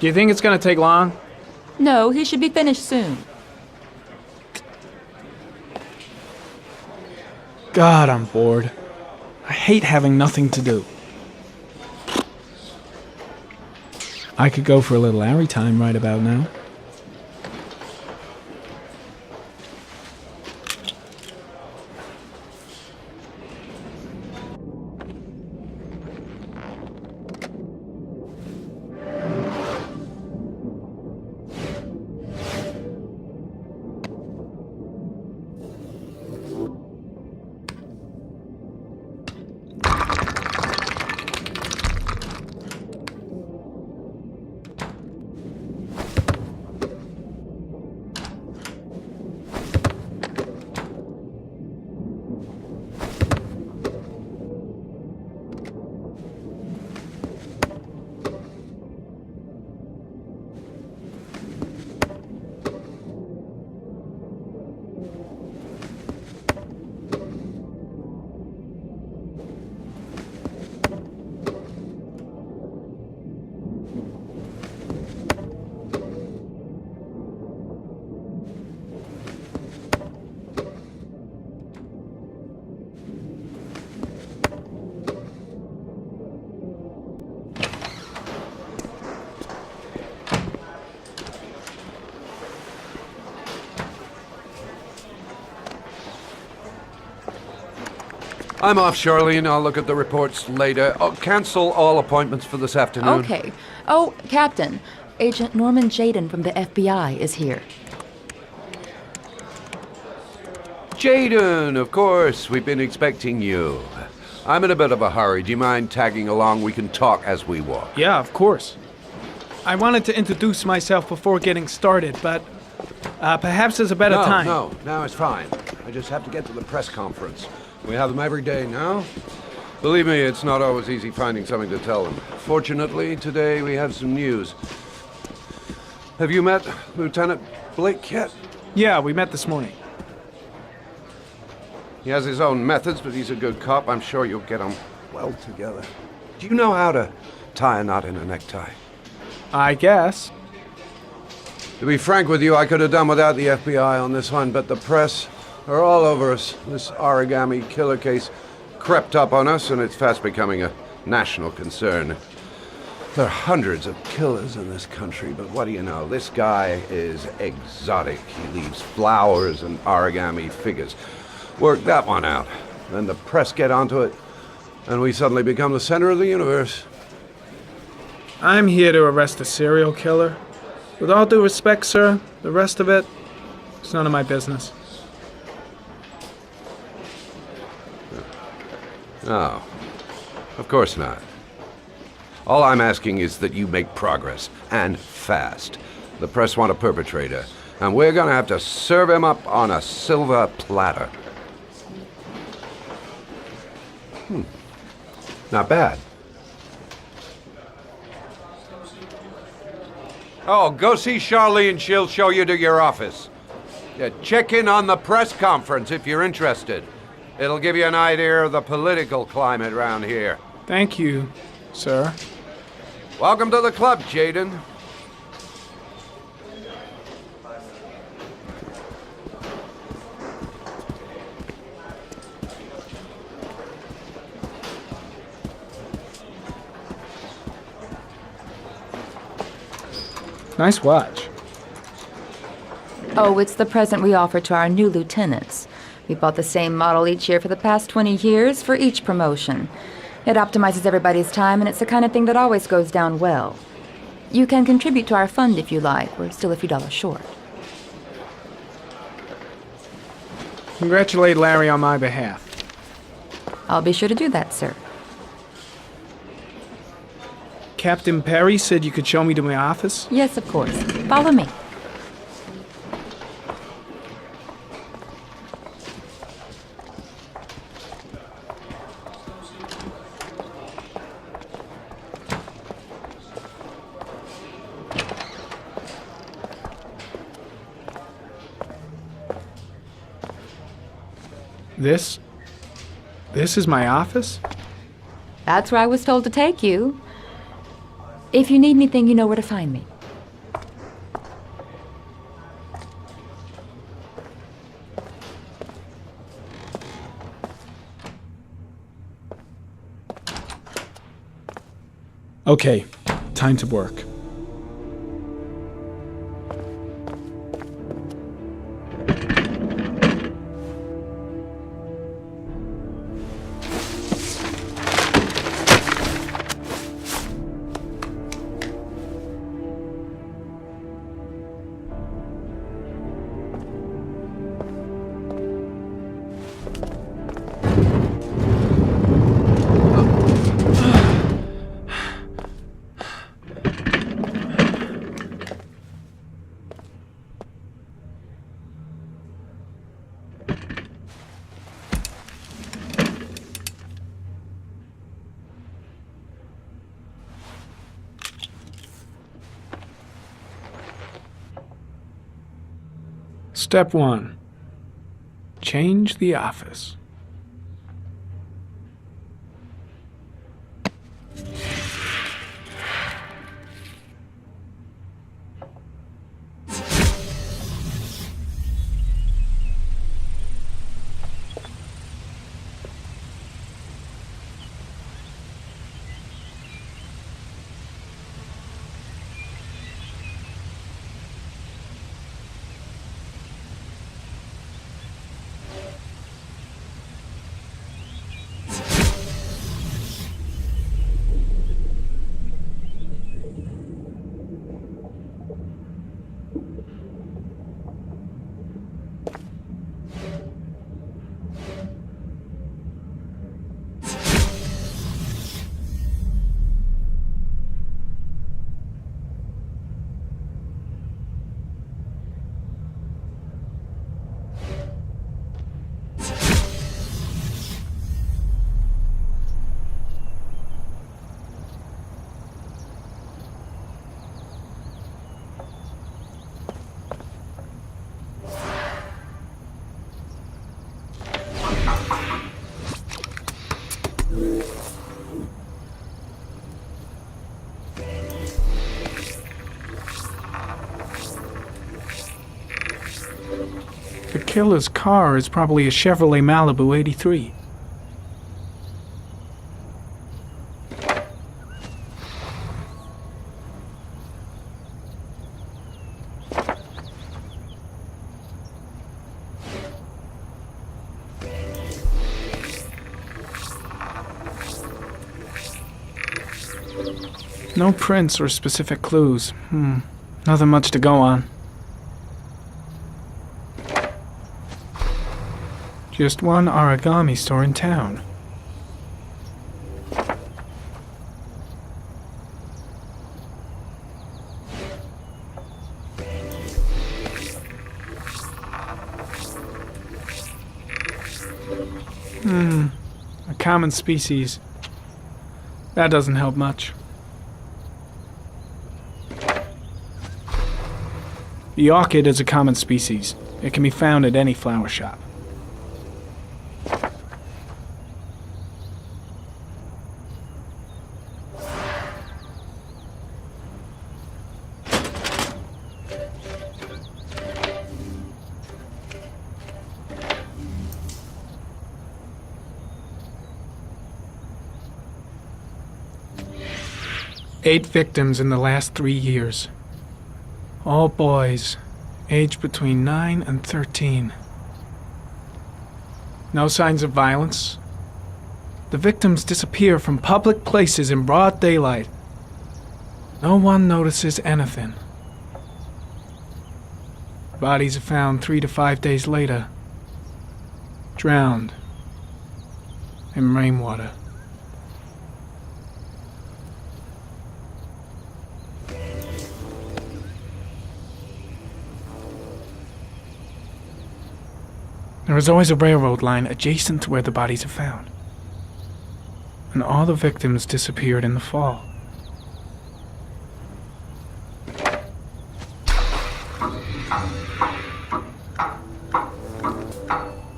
Do you think it's gonna take long? No, he should be finished soon. God, I'm bored. I hate having nothing to do. I could go for a little Larry time right about now. I'm off, Charlene. I'll look at the reports later. Oh, cancel all appointments for this afternoon. Okay. Oh, Captain. Agent Norman Jaden from the FBI is here. Jaden, of course. We've been expecting you. I'm in a bit of a hurry. Do you mind tagging along? We can talk as we walk. Yeah, of course. I wanted to introduce myself before getting started, but perhaps there's a better time. No, it's fine. I just have to get to the press conference. We have them every day now. Believe me, it's not always easy finding something to tell them. Fortunately, today we have some news. Have you met Lieutenant Blake yet? Yeah, we met this morning. He has his own methods, but he's a good cop. I'm sure you'll get on well together. Do you know how to tie a knot in a necktie? I guess. To be frank with you, I could have done without the FBI on this one, but the press are all over us. This Origami Killer case crept up on us, and it's fast becoming a national concern. There are hundreds of killers in this country, but what do you know? This guy is exotic. He leaves flowers and origami figures. Work that one out. Then the press get onto it, and we suddenly become the center of the universe. I'm here to arrest a serial killer. With all due respect, sir, the rest of it, it's none of my business. No, of course not. All I'm asking is that you make progress, and fast. The press want a perpetrator, and we're gonna have to serve him up on a silver platter. Not bad. Oh, go see Charlene. She'll show you to your office. Yeah, check in on the press conference if you're interested. It'll give you an idea of the political climate around here. Thank you, sir. Welcome to the club, Jaden. Nice watch. Oh, it's the present we offer to our new lieutenants. We bought the same model each year for the past 20 years for each promotion. It optimizes everybody's time, and it's the kind of thing that always goes down well. You can contribute to our fund if you like. We're still a few dollars short. Congratulate Larry on my behalf. I'll be sure to do that, sir. Captain Perry said you could show me to my office? Yes, of course. Follow me. This is my office? That's where I was told to take you. If you need anything, you know where to find me. Okay, time to work. Step 1. Change the office. The killer's car is probably a Chevrolet Malibu 83. No prints or specific clues. Nothing much to go on. Just one origami store in town. A common species. That doesn't help much. The orchid is a common species. It can be found at any flower shop. Eight victims in the last 3 years. All boys, aged between 9 and 13. No signs of violence. The victims disappear from public places in broad daylight. No one notices anything. Bodies are found 3 to 5 days later, drowned in rainwater. There is always a railroad line adjacent to where the bodies are found. And all the victims disappeared in the fall.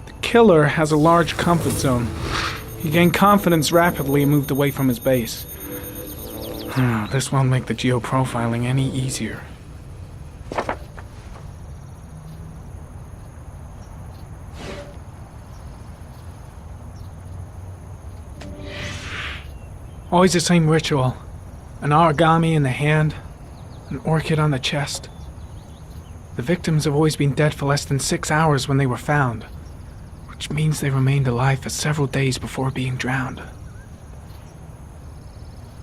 The killer has a large comfort zone. He gained confidence rapidly and moved away from his base. This won't make the geoprofiling any easier. Always the same ritual. An origami in the hand, an orchid on the chest. The victims have always been dead for less than 6 hours when they were found, which means they remained alive for several days before being drowned.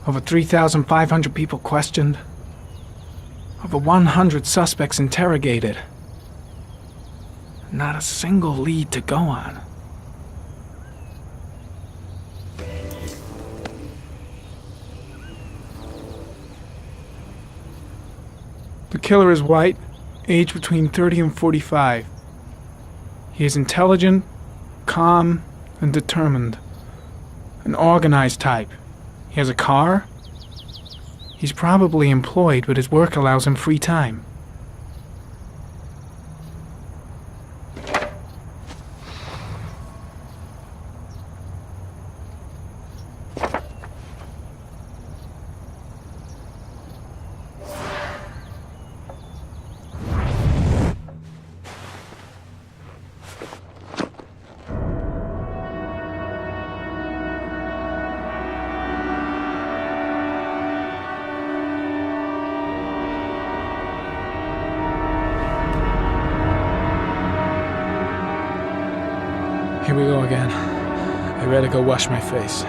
Over 3,500 people questioned. Over 100 suspects interrogated. Not a single lead to go on. The killer is white, aged between 30 and 45. He is intelligent, calm, and determined. An organized type. He has a car. He's probably employed, but his work allows him free time. Here we go again. I better go wash my face.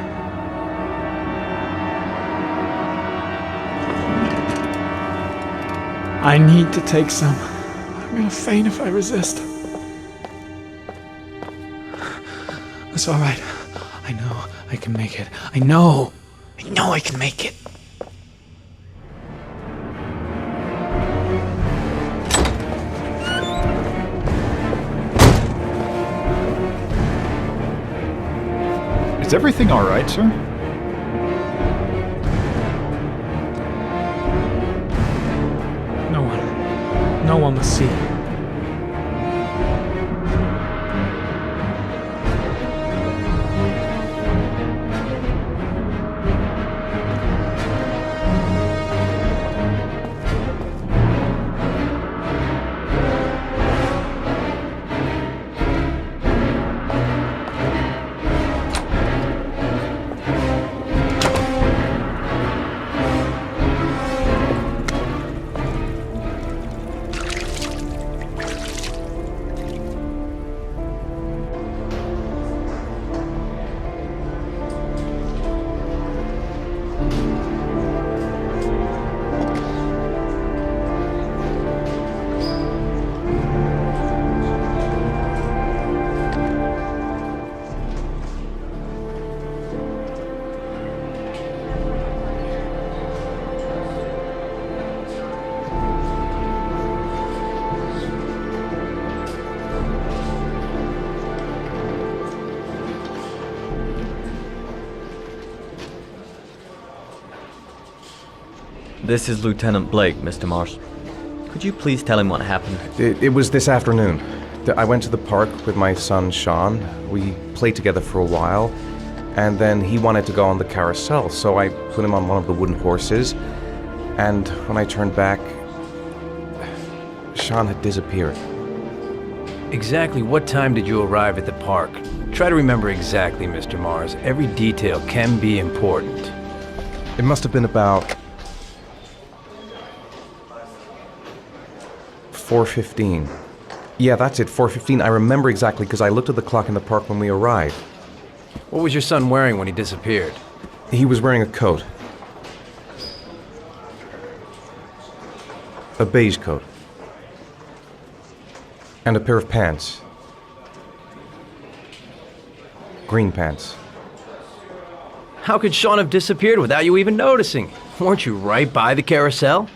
I need to take some. I'm gonna faint if I resist. That's all right. I know I can make it. I know I can make it. Is everything all right, sir? No one must see. This is Lieutenant Blake, Mr. Mars. Could you please tell him what happened? It was this afternoon. I went to the park with my son, Sean. We played together for a while, and then he wanted to go on the carousel, so I put him on one of the wooden horses, and when I turned back, Sean had disappeared. Exactly what time did you arrive at the park? Try to remember exactly, Mr. Mars. Every detail can be important. It must have been about 4:15. Yeah, that's it, 4:15. I remember exactly because I looked at the clock in the park when we arrived. What was your son wearing when he disappeared? He was wearing a coat. A beige coat. And a pair of pants. Green pants. How could Sean have disappeared without you even noticing? Weren't you right by the carousel?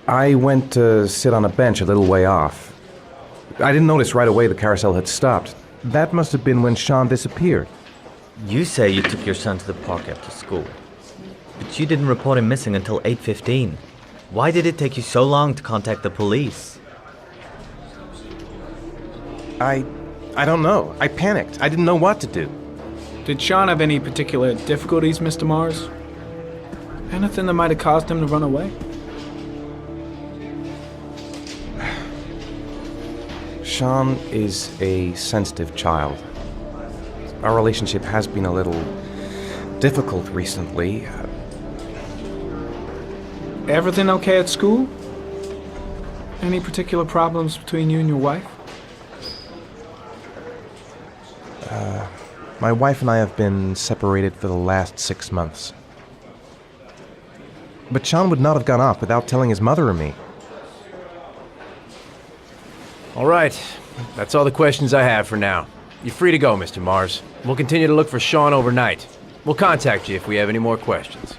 I went to sit on a bench a little way off. I didn't notice right away the carousel had stopped. That must have been when Sean disappeared. You say you took your son to the park after school, but you didn't report him missing until 8:15. Why did it take you so long to contact the police? I don't know. I panicked. I didn't know what to do. Did Sean have any particular difficulties, Mr. Mars? Anything that might have caused him to run away? Sean is a sensitive child. our relationship has been a little difficult recently. Everything okay at school? Any particular problems between you and your wife? My wife and I have been separated for the last 6 months. But Sean would not have gone off without telling his mother or me. All right. That's all the questions I have for now. You're free to go, Mr. Mars. We'll continue to look for Sean overnight. We'll contact you if we have any more questions.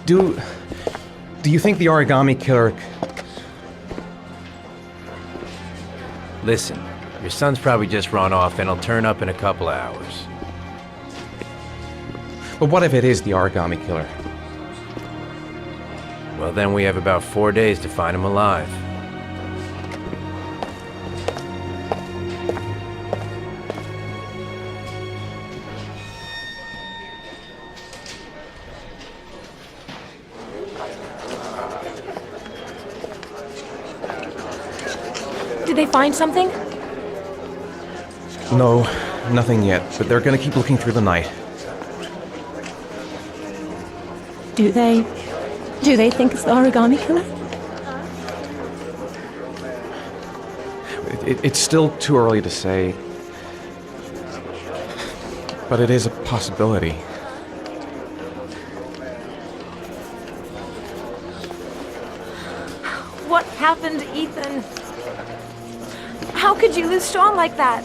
Do you think the Origami Killer... Listen, your son's probably just run off and he'll turn up in a couple of hours. But what if it is the Origami Killer? Well, then we have about 4 days to find him alive. Did they find something? No, nothing yet, but they're gonna keep looking through the night. Do they think it's the Origami Killer? It's still too early to say, but it is a possibility. What happened, Ethan? How could you lose Sean like that?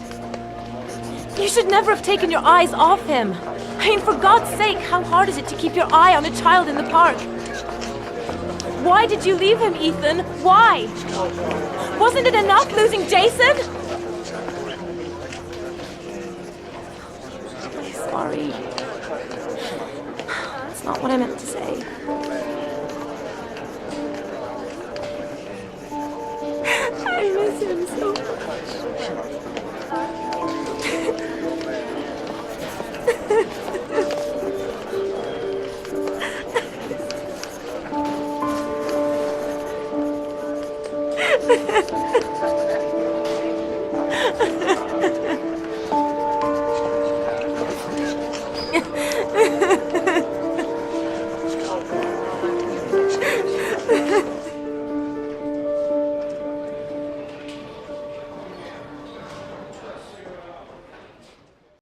You should never have taken your eyes off him. I mean, for God's sake, how hard is it to keep your eye on a child in the park? Why did you leave him, Ethan? Why? Wasn't it enough losing Jason? I'm sorry. That's not what I meant to say. I miss him so much.